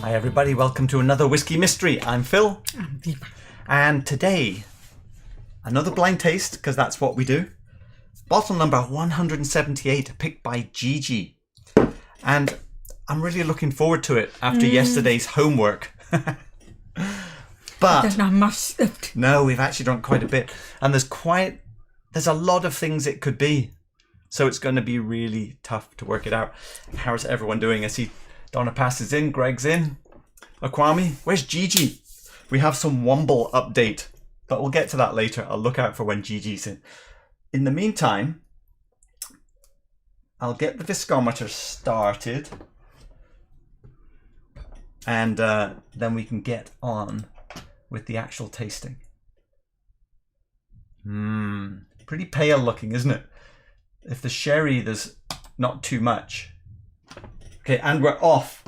Hi everybody, welcome to another Whiskey Mystery. I'm Phil. I'm Deepa. And today, another blind taste, because that's what we do. Bottle number 178, picked by Gigi. And I'm really looking forward to it after yesterday's homework. But There's not much left. no, we've actually done quite a bit. And there's a lot of things it could be. So it's going to be really tough to work it out. How's everyone doing? I see Donna passes in, Greg's in. Akwami, where's Gigi? We have some Womble update, but we'll get to that later. I'll look out for when Gigi's in. In the meantime, I'll get the viscometer started. And then we can get on with the actual tasting. Pretty pale looking, isn't it? If the sherry, there's not too much. Okay, and we're off.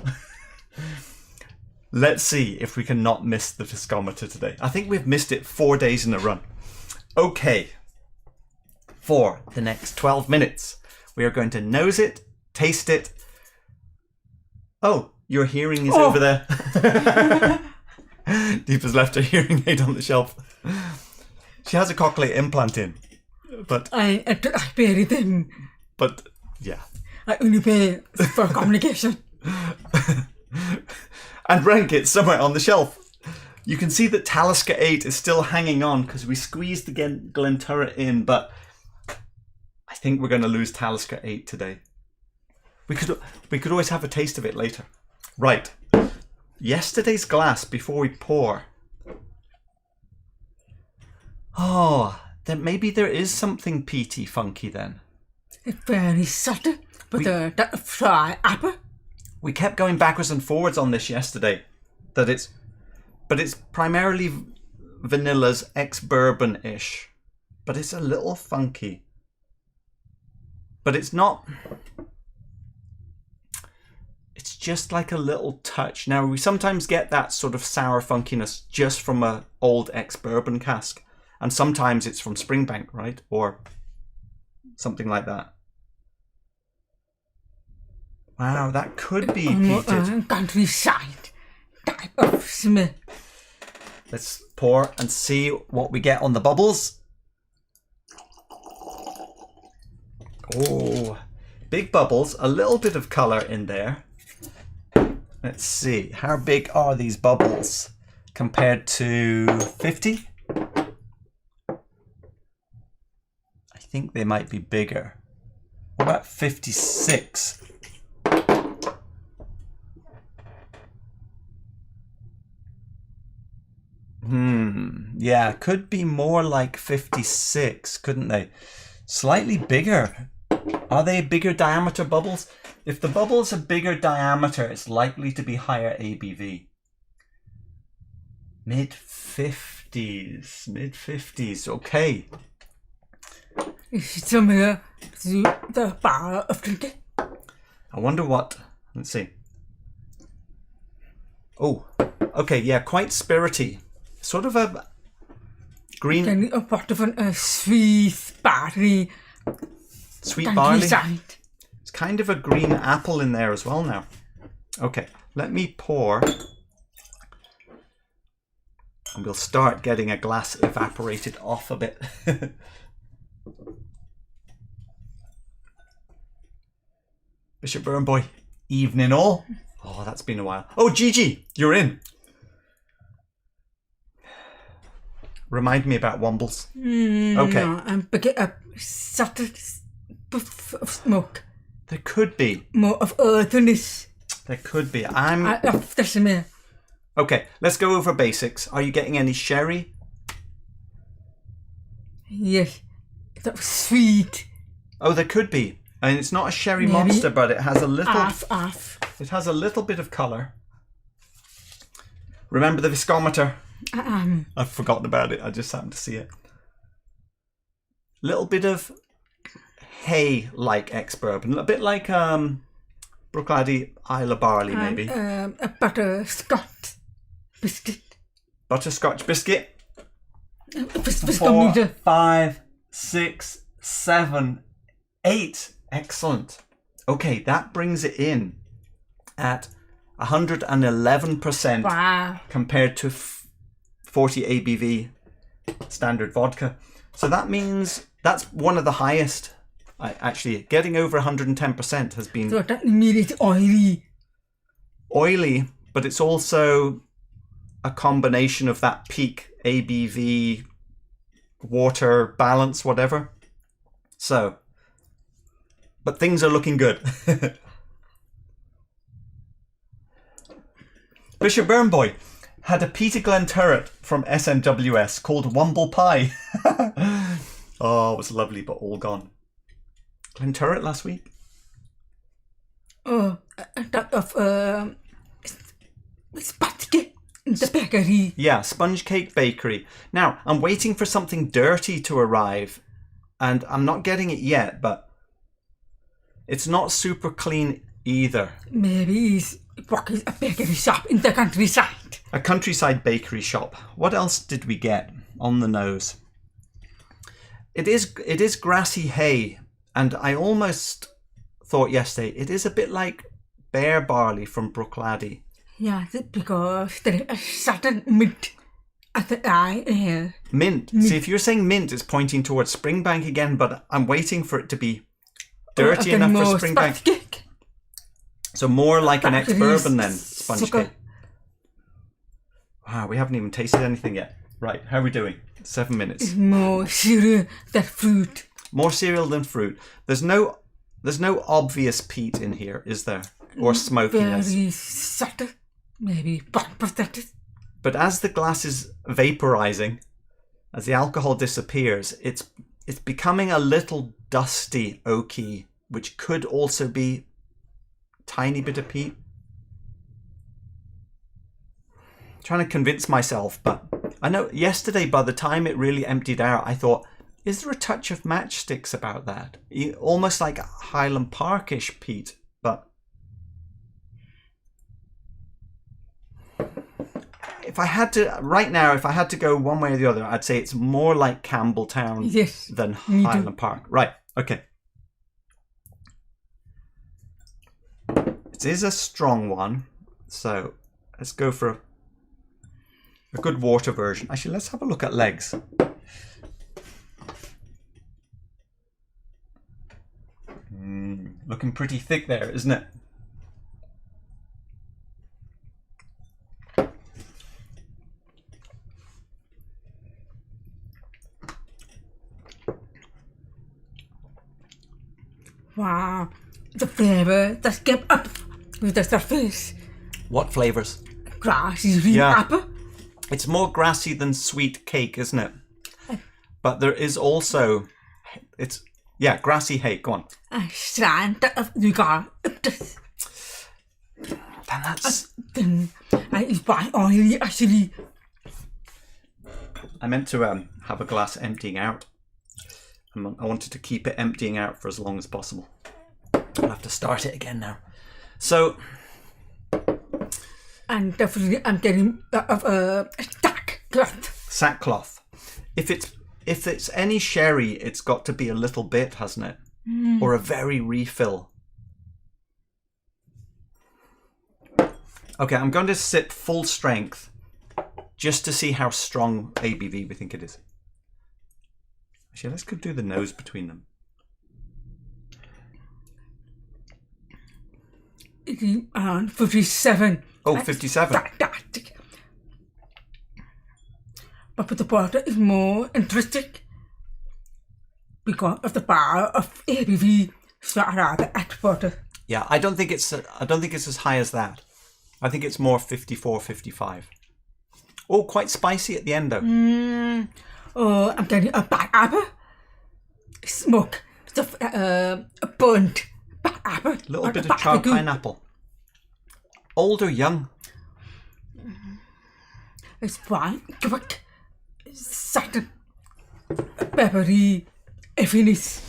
Let's see if we can not miss the viscometer today. I think we've missed it 4 days in a run. Okay. For the next 12 minutes, we are going to nose it, taste it. Oh, your hearing is over there. Deepa's left her hearing aid on the shelf. She has a cochlear implant in. But I pay them. But yeah. I only pay for communication. And rank it somewhere on the shelf. You can see that Talisker 8 is still hanging on because we squeezed the Glenturret in, but I think we're going to lose Talisker 8 today. We could always have a taste of it later. Right. Yesterday's glass before we pour. Oh, then maybe there is something peaty funky then. It's very subtle, but that fry apple. We kept going backwards and forwards on this yesterday. But it's primarily vanilla's ex-bourbon-ish. But it's a little funky. But it's not. It's just like a little touch. Now, we sometimes get that sort of sour funkiness just from an old ex-bourbon cask. And sometimes it's from Springbank, right? Or something like that. Wow, that could be peated. Countryside type of smell. Let's pour and see what we get on the bubbles. Oh, big bubbles, a little bit of colour in there. Let's see, how big are these bubbles compared to 50? I think they might be bigger. What about 56? Yeah, could be more like 56, couldn't they? Slightly bigger. Are they bigger diameter bubbles? If the bubbles are bigger diameter, it's likely to be higher ABV. Mid-50s. Mid-50s, okay. Similar to the bar of drinking. I wonder what... Let's see. Oh, okay, yeah, quite spirity. Sort of a green... Then a part of a sweet barley. Sweet barley. It's kind of a green apple in there as well now. Okay, let me pour. And we'll start getting a glass evaporated off a bit. Bishop Burn Boy, evening all. Oh, that's been a while. Oh, Gigi, you're in. Remind me about Wombles. Okay. No, I'm picking up subtle puff of smoke. There could be. More of earthiness. There could be. I love the smell. Okay, let's go over basics. Are you getting any sherry? Yes. That was sweet. Oh, there could be. And it's not a sherry Maybe monster, but it has a little... Off. It has a little bit of colour. Remember the viscometer? I've forgotten about it. I just happened to see it. Little bit of hay-like ex-bourbon. A bit like Bruichladdich Isle of Barley, maybe. A butterscotch biscuit. Butterscotch biscuit. 4, Viscometer. 5, 6, 7, 8. Excellent. Okay, that brings it in at 111% Wow. compared to 40 ABV standard vodka. So that means that's one of the highest. Actually, getting over 110% has been So that means it's oily, but it's also a combination of that peak ABV, water balance, whatever. So, but things are looking good. Bishop Burnboy had a Peter Glen turret from SNWS called Womble Pie. Oh, it was lovely, but all gone. Glen turret last week? that of spaghetti in the bakery. Yeah, Sponge Cake Bakery. Now, I'm waiting for something dirty to arrive, and I'm not getting it yet, but it's not super clean either. Maybe it's working a bakery shop in the countryside. A countryside bakery shop. What else did we get on the nose? It is grassy hay, and I almost thought yesterday it is a bit like bear barley from Bruichladdich. Yeah, because there is a certain mint at the eye here. Mint. See, if you're saying mint, it's pointing towards Springbank again, but I'm waiting for it to be dirty enough for Springbank. Cake. So more like an Batteries, ex-bourbon then, sponge sugar. cake. Wow, we haven't even tasted anything yet. Right, how are we doing? 7 minutes. It's more cereal than fruit. More cereal than fruit. There's no obvious peat in here, is there? Or smokiness. Very subtle. Maybe 1%. But as the glass is vaporizing, as the alcohol disappears, it's becoming a little dusty oaky, which could also be a tiny bit of peat. Trying to convince myself, but I know yesterday by the time it really emptied out, I thought, is there a touch of matchsticks about that? Almost like Highland Park-ish peat, but if I had to, right now, if I had to go one way or the other, I'd say it's more like Campbelltown than Highland Park. Right, okay. It is a strong one, so let's go for a good water version. Actually, let's have a look at legs. Looking pretty thick there, isn't it? Wow. The flavour that's kept up with the surface. What flavours? Grassy, green Yeah. apple. It's more grassy than sweet cake, isn't it? But there is also, grassy hay. Go on. Strand of nugar. Then that's. Then I buy oily actually. I meant to have a glass emptying out. I wanted to keep it emptying out for as long as possible. I'll have to start it again now. So. And definitely I'm getting sackcloth. Sackcloth. If it's any sherry, it's got to be a little bit, hasn't it? Or a very refill. Okay, I'm going to sip full strength just to see how strong ABV we think it is. Actually, let's go do the nose between them. It's around 57. Oh, 57. Fantastic. But the water is more interesting because of the power of ABV, so rather at water. Yeah, I don't think it's as high as that. I think it's more 54, 55. Oh, quite spicy at the end though. Oh, I'm getting a bad apple. Smoke. A burnt bad apple. A little bit of charred pineapple. Old or young? It's fine. Quick. Subtle. Peppery. Finish.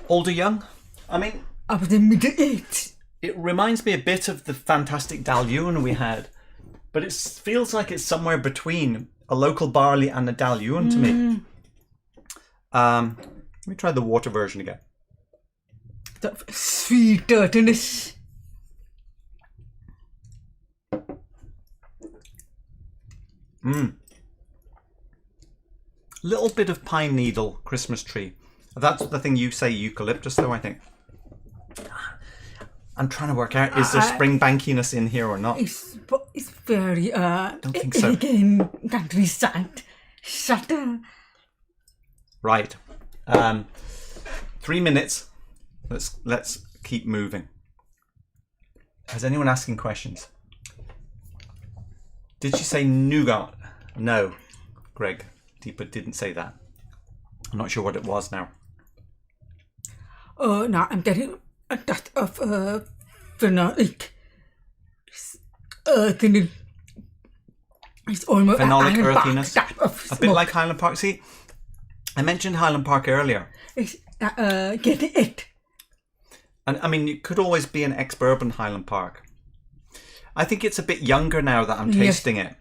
Old or young? I mean, Of the middle age. it reminds me a bit of the fantastic Dailuaine we had, but it feels like it's somewhere between a local barley and a Dailuaine to me. Let me try the water version again. The sweet dirtiness. Little bit of pine needle Christmas tree. That's the thing you say eucalyptus though, I think. I'm trying to work out, is there spring bankiness in here or not? It's very, Don't think so. Again, countryside. Shutter. Right. 3 minutes. Let's keep moving. Is anyone asking questions? Did she say nougat? No, Greg. Deepa didn't say that. I'm not sure what it was now. Oh, no, I'm getting a touch of phenolic. Earthiness. It's almost Phenolic Highland Park earthiness. type of A bit smoke. like Highland Park. See, I mentioned Highland Park earlier. It's getting it. And I mean, it could always be an ex-bourbon Highland Park. I think it's a bit younger now that I'm tasting it.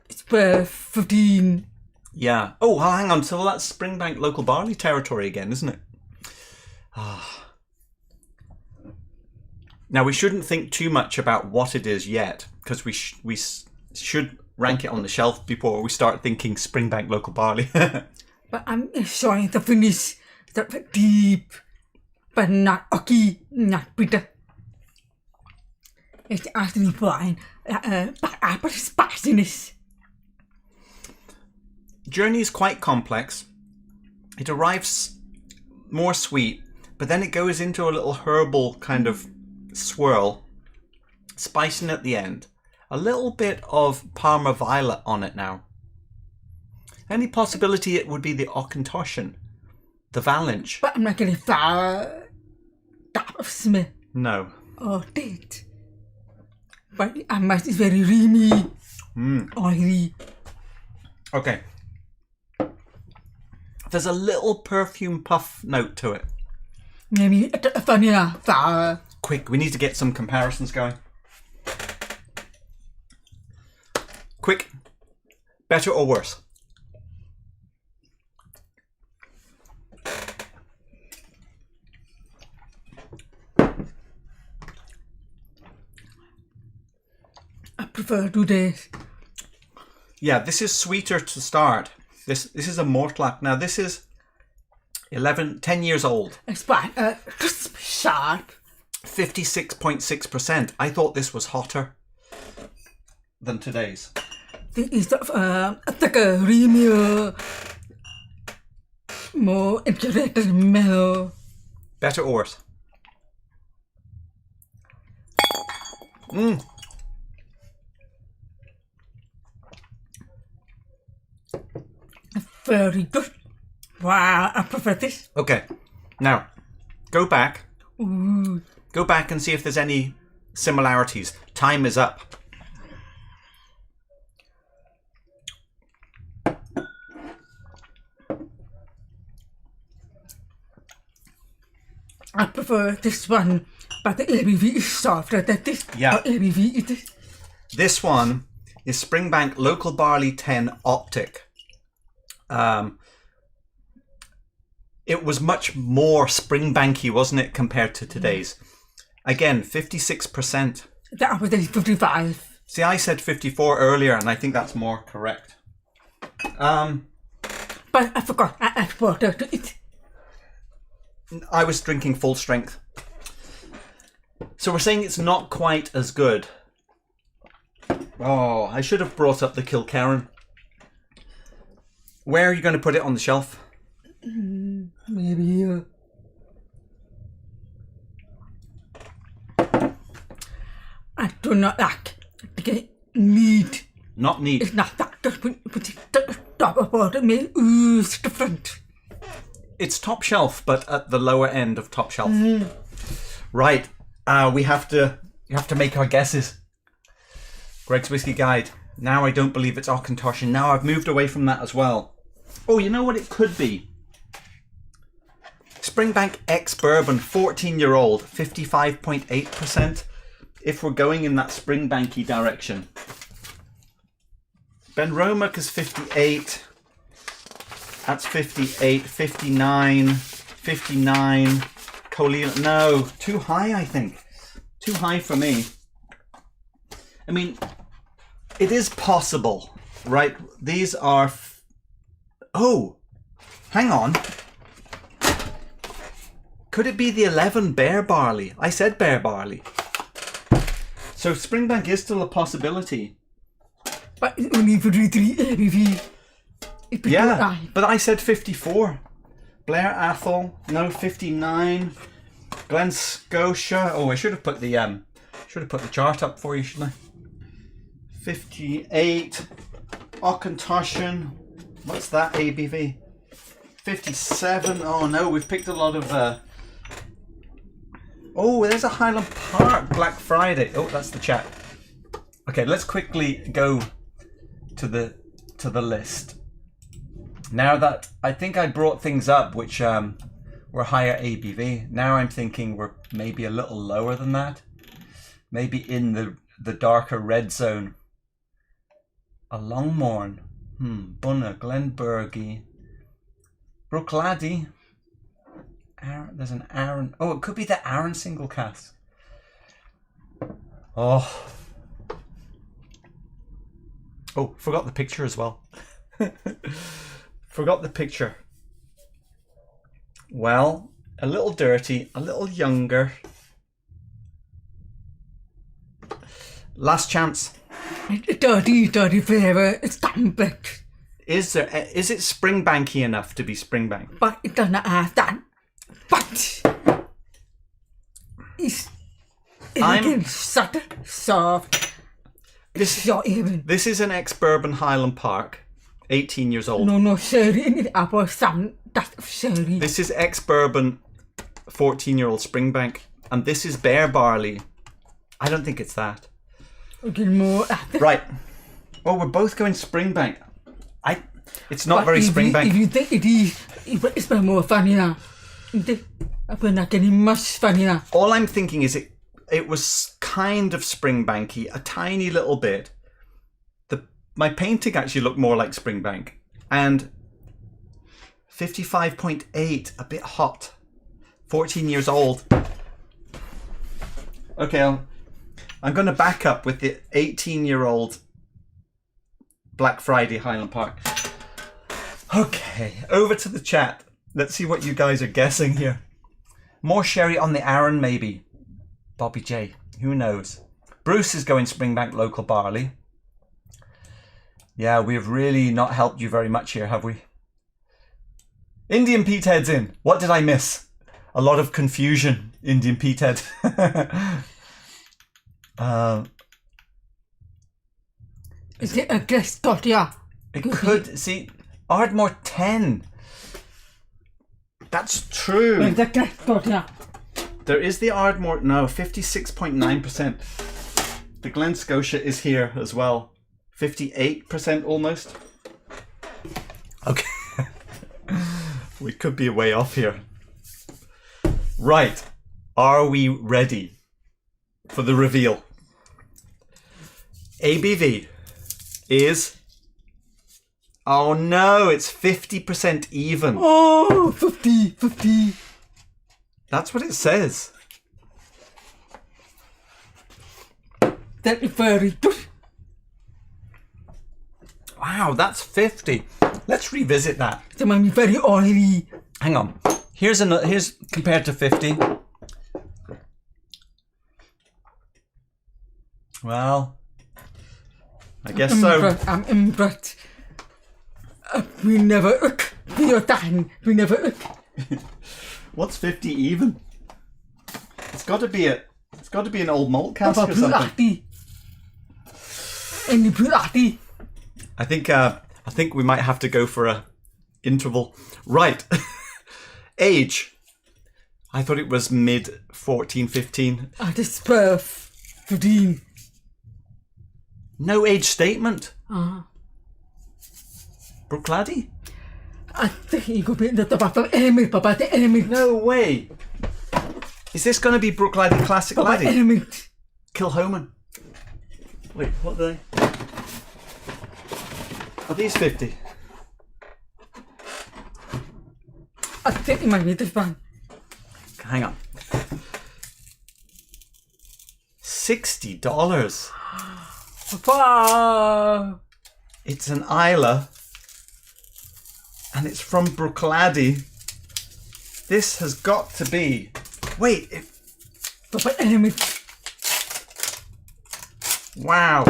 It's 15. Yeah. Oh, well, hang on. So that's Springbank local barley territory again, isn't it? Now, we shouldn't think too much about what it is yet, because we should rank it on the shelf before we start thinking Springbank local barley. But I'm enjoying the finish. The deep, but not oaky, not bitter. It's actually fine. But apple spiciness. Journey is quite complex. It arrives more sweet, but then it goes into a little herbal kind of swirl, spicing at the end. A little bit of Parma Violet on it now. Any possibility it would be the Auchentoshan, the Valanche? But I'm not getting flower type of smell. No. Oh, date. But I must is very creamy, oily. Okay. There's a little perfume puff note to it. Maybe a vanilla flower. Quick, we need to get some comparisons going. Quick. Better or worse? I prefer today's. Yeah, this is sweeter to start. This is a Mortlach. Now this is 10 years old. It's fine. Crisp, sharp. 56.6%. I thought this was hotter than today's. This is thicker, creamier, more integrated, mellow. Better or worse? Very good. Wow, I prefer this. Okay, now go back. Ooh. Go back and see if there's any similarities. Time is up. I prefer this one, but the ABV is softer than this. Yeah. ABV is this. This one is Springbank Local Barley 10 Optic. It was much more Springbanky, wasn't it, compared to today's? Again, 56%. That was 55. See, I said 54 earlier, and I think that's more correct. But I forgot I add water to it. I was drinking full strength. So we're saying it's not quite as good. Oh, I should have brought up the Kilkerran. Where are you going to put it on the shelf? Maybe here. I do not like to get meat. Not neat. It's not that good. Put it at the top of water. Maybe it's different. It's top shelf, but at the lower end of top shelf. Right. You have to make our guesses. Greg's Whiskey Guide. Now I don't believe it's Auchentoshan. Now I've moved away from that as well. Oh, you know what it could be? Springbank Ex-Bourbon, 14-year-old, 55.8%. If we're going in that Springbanky direction. Benromach is 58. That's 58, 59, 59. Colleen, no, too high, I think. Too high for me. I mean, It is possible, right? These are... Oh, hang on. Could it be the 11 bear barley? I said bear barley. So Springbank is still a possibility. But it's only 43 ABV. Yeah, but I said 54. Blair Athol, no, 59. Glen Scotia. Oh, I should have put the chart up for you, shouldn't I? 58. Auchentoshan. What's that ABV? 57. Oh no, we've picked a lot of. Oh, there's a Highland Park Black Friday. Oh, that's the chat. Okay, let's quickly go to the list. Now that I think I brought things up which were higher ABV. Now I'm thinking we're maybe a little lower than that. Maybe in the darker red zone. A Longmorn. Bunna, Glenbergie. Bruichladdich. There's an Aaron. Oh, it could be the Aaron single cask. Oh, forgot the picture as well. Forgot the picture. Well, a little dirty, a little younger. Last chance. Dirty flavour. It's damn bit. Is it Springbanky enough to be Springbank? But it doesn't have that. But it's soft. This is an ex-Bourbon Highland Park, 18 years old. No, sherry in the apple, some that's sherry. This is ex-Bourbon, 14-year-old Springbank, and this is bear barley. I don't think it's that. Right. Oh, we're both going Springbank. It's not very Springbank. If you think it is, it's more funny now. We're not getting much funnier. All I'm thinking is it was kind of Springbanky, a tiny little bit. My painting actually looked more like Springbank. And 55.8, a bit hot. 14 years old. Okay, I'm going to back up with the 18-year-old Black Friday Highland Park. Okay, over to the chat. Let's see what you guys are guessing here. More sherry on the Aaron, maybe. Bobby J. Who knows? Bruce is going Springbank local barley. Yeah, we've really not helped you very much here, have we? Indian Peathead's in. What did I miss? A lot of confusion, Indian Peathead. Is it a guest dot? Yeah. It could. See, Ardmore 10. That's true. The guest dot, yeah. There is the Ardmore. No, 56.9%. The Glen Scotia is here as well. 58% almost. Okay. We could be way off here. Right. Are we ready for the reveal? ABV is... Oh no, it's 50% even. Oh, 50. That's what it says. That is very good. Wow, that's 50. Let's revisit that. It might be very oily. Hang on. Here's compared to 50. Well, I guess so. I'm impressed. We never We never What's 50 even? It's got to be an old malt cask or something. I think we might have to go for a interval. Right. Age. I thought it was mid 14, 15. This 15. No age statement. Bruichladdich? I think you could be in the top of Emmy. No way. Is this going to be Bruichladdich Classic Laddie? Kilhoman. Wait, what are they? Are these 50? I think it might be this one. Hang on. $60. It's an Isla. And it's from Bruichladdich. This has got to be... Wait. Wow.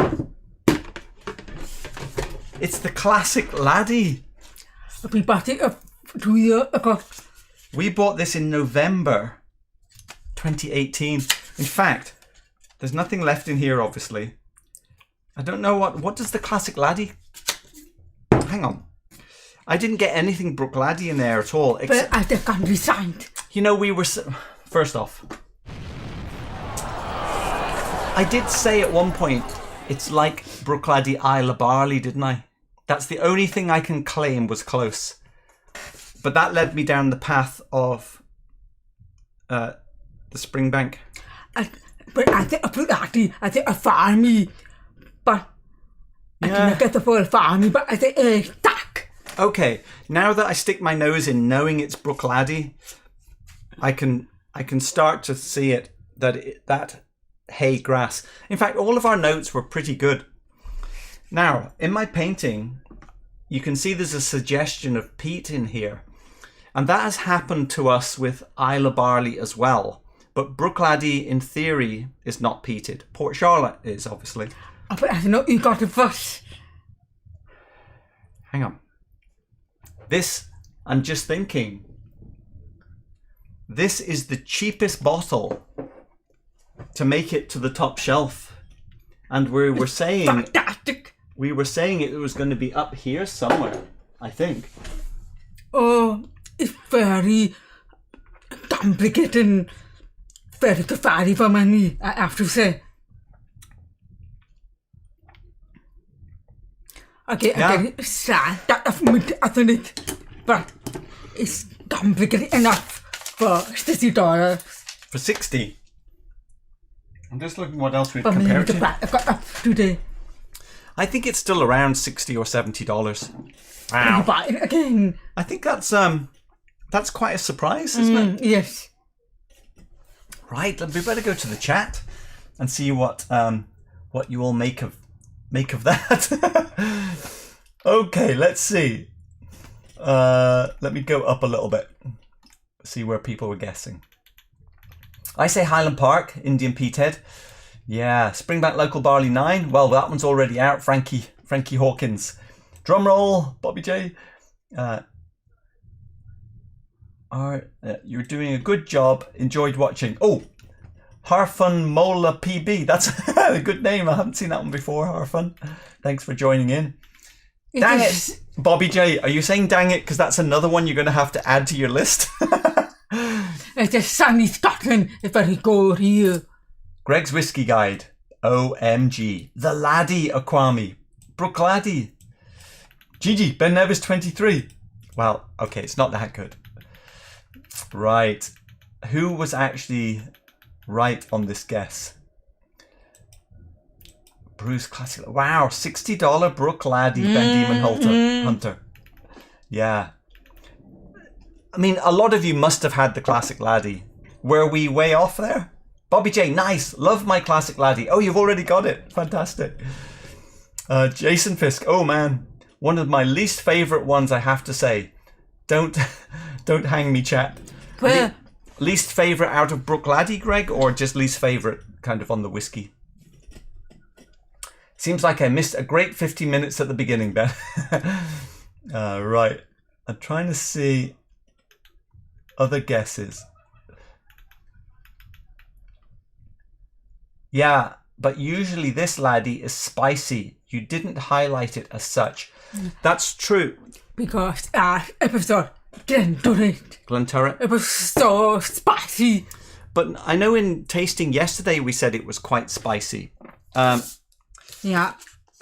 It's the classic Laddie. We bought it 2 years ago. We bought this in November 2018. In fact, there's nothing left in here, obviously. I don't know what does the classic Laddie... Hang on. I didn't get anything Bruichladdich in there at all. But I think I'm resigned. You know, we were... First off, I did say at one point, it's like Bruichladdich Isla Barley, didn't I? That's the only thing I can claim was close. But that led me down the path of the Springbank. But I think Bruichladdich, I think a farmy, but I didn't get the full farmy, but I think Haystack. Okay, now that I stick my nose in, knowing it's Bruichladdich, I can start to see it that hay grass. In fact, all of our notes were pretty good. Now, in my painting, you can see there's a suggestion of peat in here, and that has happened to us with Isla Barley as well. But Bruichladdich, in theory, is not peated. Port Charlotte is, obviously. Oh, but I know you got it first. Hang on. This, I'm just thinking, this is the cheapest bottle to make it to the top shelf. And we were saying... Fantastic. We were saying it was going to be up here somewhere, I think. Oh, it's very complicated and very good for money, I have to say. Okay, Yeah. I get it. Sad that of mint, isn't it? But it's complicated enough for $60. For 60. I'm just looking what else we've For me, compared the to. back I got up today. I think it's still around $60 or $70. You Wow. buy it again. I think that's quite a surprise, isn't it? Yes. Right, we better go to the chat and see what you all make of that. Okay, let's see. Let me go up a little bit. See where people were guessing. I say Highland Park, Indian Peathead. Yeah, Springbank Local Barley 9. Well, that one's already out. Frankie Hawkins. Drum roll, Bobby J. You're doing a good job. Enjoyed watching. Oh, Harfun Mola PB. That's a good name. I haven't seen that one before, Harfun. Thanks for joining in. Dang it. Bobby J, are you saying dang it because that's another one you're going to have to add to your list? It's a sunny Scotland. It's very cold here. Greg's Whiskey Guide. OMG. The Laddie Aquami. Bruichladdich. Gigi, Ben Nevis 23. Well, okay, it's not that good. Right. Who was actually right on this guess? Bruce Classic. Wow, $60 Bruichladdich Ben Demon Hunter. Yeah. I mean, a lot of you must have had the classic Laddie. Were we way off there? Bobby J, nice. Love my classic Laddie. Oh, you've already got it. Fantastic. Jason Fisk. Oh, man. One of my least favourite ones, I have to say. Don't hang me, chat. Where? Least favourite out of Bruichladdich, Greg, or just least favourite kind of on the whiskey? Seems like I missed a great 50 minutes at the beginning, Ben. Right. I'm trying to see other guesses. Yeah, but usually this Laddie is spicy. You didn't highlight it as such. That's true. Because episode Glenturret. it was so spicy. But I know in tasting yesterday we said it was quite spicy. Yeah,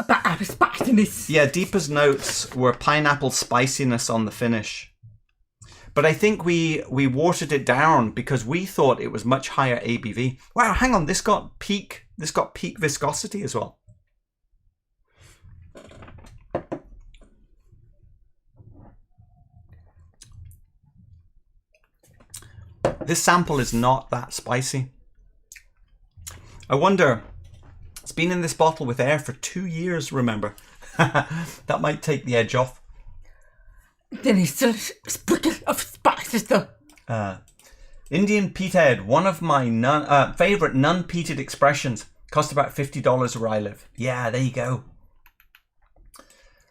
but spiciness. Yeah, Deepa's notes were pineapple spiciness on the finish. But I think we watered it down because we thought it was much higher ABV. Wow, hang on, this got peak viscosity as well. This sample is not that spicy. I wonder, It's been in this bottle with air for 2 years, remember. That might take the edge off. There is a sprinkle of spices though. Indian peathead, one of my favourite non-peated expressions. Cost about $50 where I live. Yeah, there you go.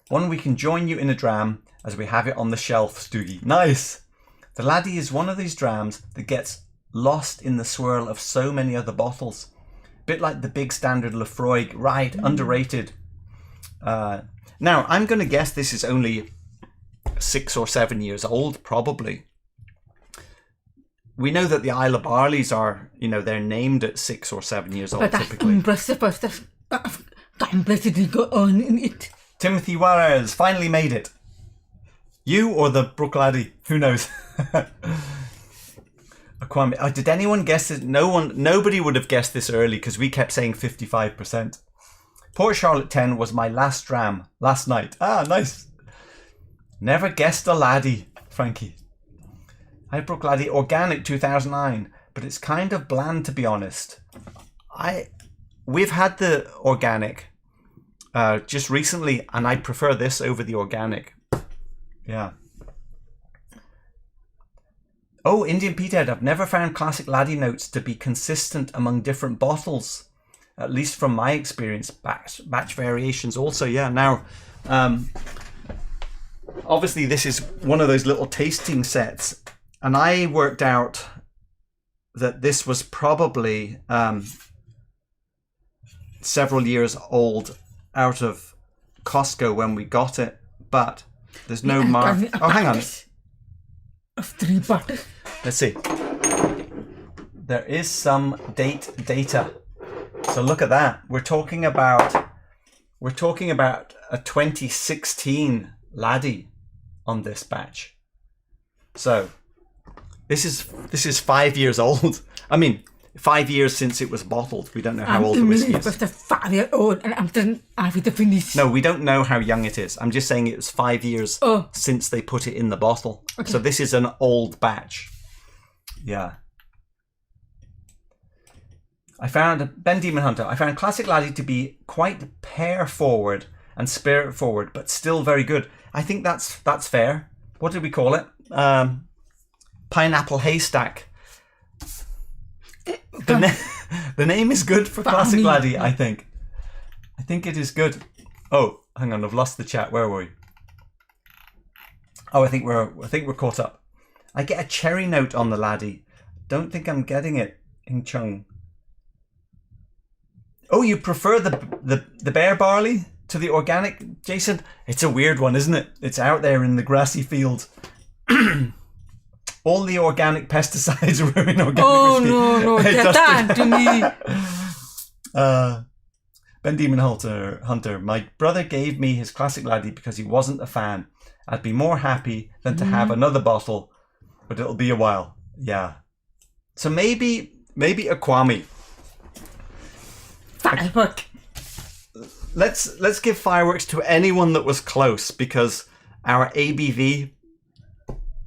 One we can join you in a dram as we have it on the shelf, Stoogie. Nice. The Laddie is one of these drams that gets lost in the swirl of so many other bottles. Bit like the big standard Laphroaig. Right, underrated. Now, I'm going to guess this is only 6 or 7 years old, probably. We know that the Isle of Barleys are, they're named at 6 or 7 years old, but that's typically. impressive. That's complexity go on in it. Timothy Juarez finally made it. You or the Bruichladdich? Who knows? Did anyone guess it? Nobody would have guessed this early because we kept saying 55%. Port Charlotte 10 was my last dram last night. Ah, nice. Never guessed a Laddie, Frankie. Hi, Bruichladdich, organic 2009, but it's kind of bland to be honest. We've had the organic just recently, and I prefer this over the organic. Yeah. Oh, Indian Peathead, I've never found classic Laddie notes to be consistent among different bottles, at least from my experience. Batch variations also, yeah. Now, obviously this is one of those little tasting sets. And I worked out that this was probably several years old out of Costco when we got it, but there's no mark. Oh, hang on. Of 3 bottles. Let's see. There is some data. So look at that. We're talking about a 2016 Laddie on this batch. So this is 5 years old. I mean, 5 years since it was bottled. We don't know how old the whiskey is. It's 5 years old, and I'm done with the finish. No, we don't know how young it is. I'm just saying it was 5 years since they put it in the bottle. Okay. So this is an old batch. Yeah. I found Ben Demon Hunter. I found Classic Laddie to be quite pear forward and spirit forward, but still very good. I think that's fair. What did we call it? Pineapple Haystack. The name is good for Classic Laddie, I think. I think it is good. Oh, hang on, I've lost the chat. Where were we? Oh, I think we're caught up. I get a cherry note on the Laddie. Don't think I'm getting it in Chung. Oh, you prefer the bear barley to the organic, Jason? It's a weird one, isn't it? It's out there in the grassy field. All the organic pesticides ruin organic whiskey. No, get that to me. Ben Demon Hunter, my brother gave me his Classic Laddie because he wasn't a fan. I'd be more happy than to have another bottle, but it'll be a while. Yeah. So maybe a Kwame. Firework. Let's give fireworks to anyone that was close because our ABV.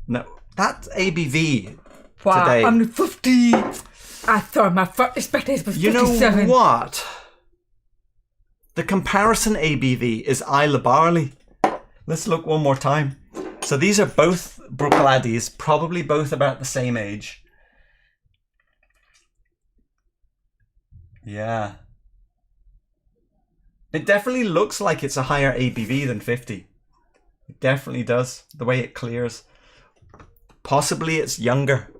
No, that ABV today. I'm 50. I thought my first expectation was 57. You know what? The comparison ABV is Isle of Barley. Let's look one more time. So these are both Bruichladdich, probably both about the same age. Yeah. It definitely looks like it's a higher ABV than 50. It definitely does. The way it clears. Possibly it's younger.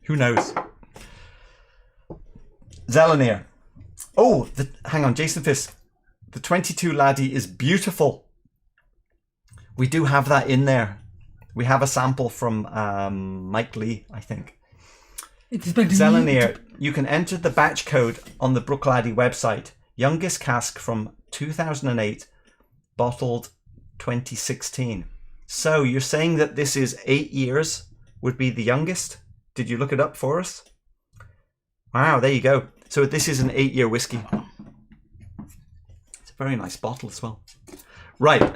Who knows? Zelenir. Oh, hang on, Jason Fisk. The 22 Laddie is beautiful. We do have that in there. We have a sample from Mike Lee, I think. Zelenir, you can enter the batch code on the Bruichladdich website. Youngest cask from 2008, bottled 2016. So you're saying that this is 8 years would be the youngest? Did you look it up for us? Wow, there you go. So this is an 8-year whiskey. It's a very nice bottle as well. Right.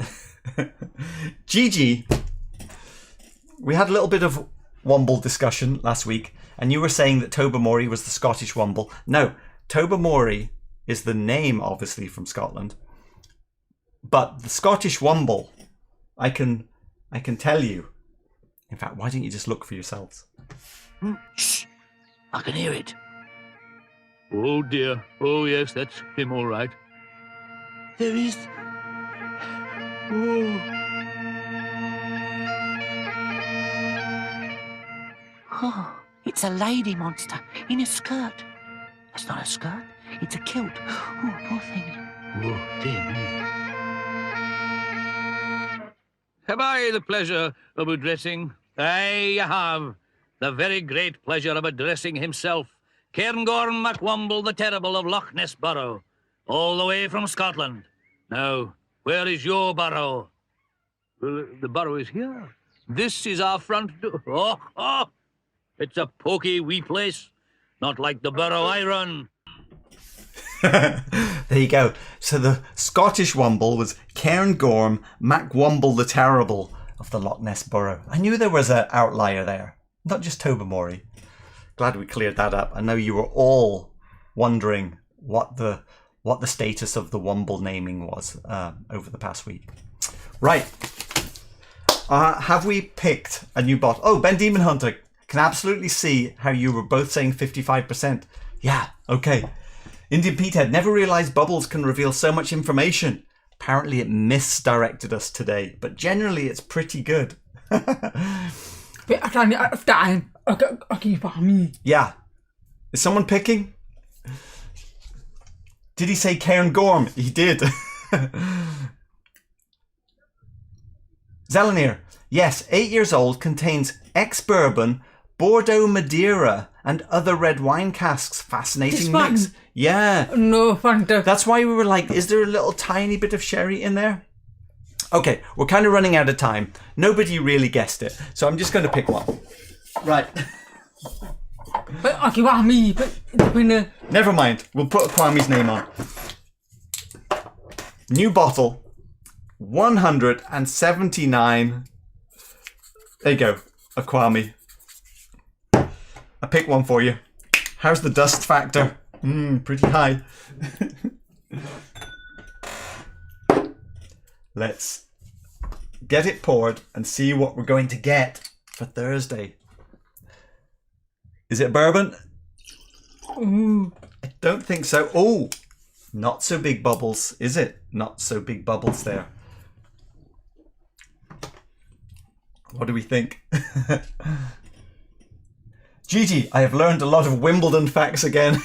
Gigi, we had a little bit of Womble discussion last week, and you were saying that Tobermory was the Scottish Womble. No, Tobermory is the name, obviously, from Scotland. But the Scottish Womble, I can tell you. In fact, why don't you just look for yourselves? Shh! I can hear it. Oh dear. Oh yes, that's him all right. There is... Oh. Oh, it's a lady monster in a skirt. That's not a skirt, it's a kilt. Oh, poor thing. Oh, dear me. Have I the pleasure of addressing? Aye, I have. The very great pleasure of addressing himself, Cairngorm Mac Womble the Terrible of Loch Ness Burrow, all the way from Scotland. Now, where is your burrow? Well, the burrow is here. This is our front door. Oh, it's a poky wee place. Not like the burrow I run. There you go. So the Scottish Womble was Cairngorm Mac Womble the Terrible of the Loch Ness Burrow. I knew there was an outlier there, not just Tobermory. Glad we cleared that up. I know you were all wondering what the status of the Womble naming was over the past week. Right. Have we picked a new bottle? Oh, Ben Demon Hunter can absolutely see how you were both saying 55%. Yeah, okay. Indian Peathead never realised bubbles can reveal so much information. Apparently it misdirected us today, but generally it's pretty good. Yeah. Is someone picking? Did he say Cairngorm? He did. Zelenir. Yes, 8 years old, contains Ex-Bourbon, Bordeaux Madeira, and other red wine casks. Fascinating mix. Yeah. No, Fanta. That's why we were like, is there a little tiny bit of sherry in there? Okay, we're kind of running out of time. Nobody really guessed it, so I'm just going to pick one. Right. Never mind. We'll put Kwami's name on. New bottle. 179. There you go. A Kwami. I pick one for you. How's the dust factor? Pretty high. Let's get it poured and see what we're going to get for Thursday. Is it bourbon? Ooh. I don't think so. Oh, not so big bubbles, is it? Not so big bubbles there. What do we think? Gigi, I have learned a lot of Wimbledon facts again.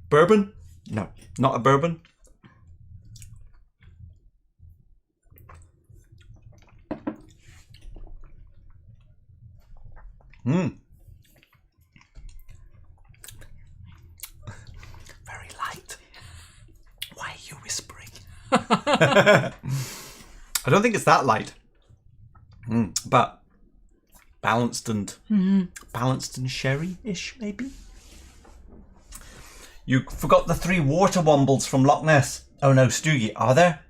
Bourbon? No, not a bourbon. Very light. Why are you whispering? I don't think it's that light. But balanced and sherry-ish, maybe. You forgot the 3 water wombles from Loch Ness. Oh no, Stoogie, are there?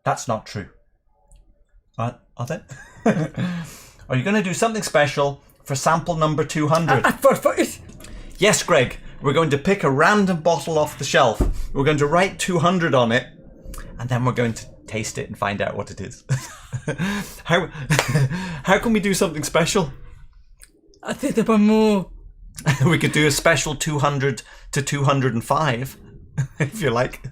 That's not true. Are there? Are you going to do something special for sample number 200? Yes, Greg. We're going to pick a random bottle off the shelf. We're going to write 200 on it, and then we're going to taste it and find out what it is. How can we do something special? We could do a special 200 to 205, if you like.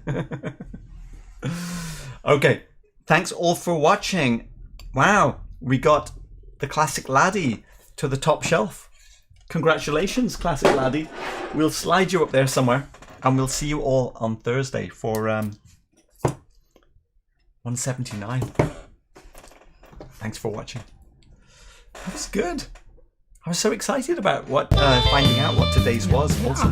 Okay, thanks all for watching. Wow, we got the classic Laddie to the top shelf. Congratulations, classic Laddie. We'll slide you up there somewhere, and we'll see you all on Thursday for 179. Thanks for watching. That was good. I was so excited about finding out what today's was also.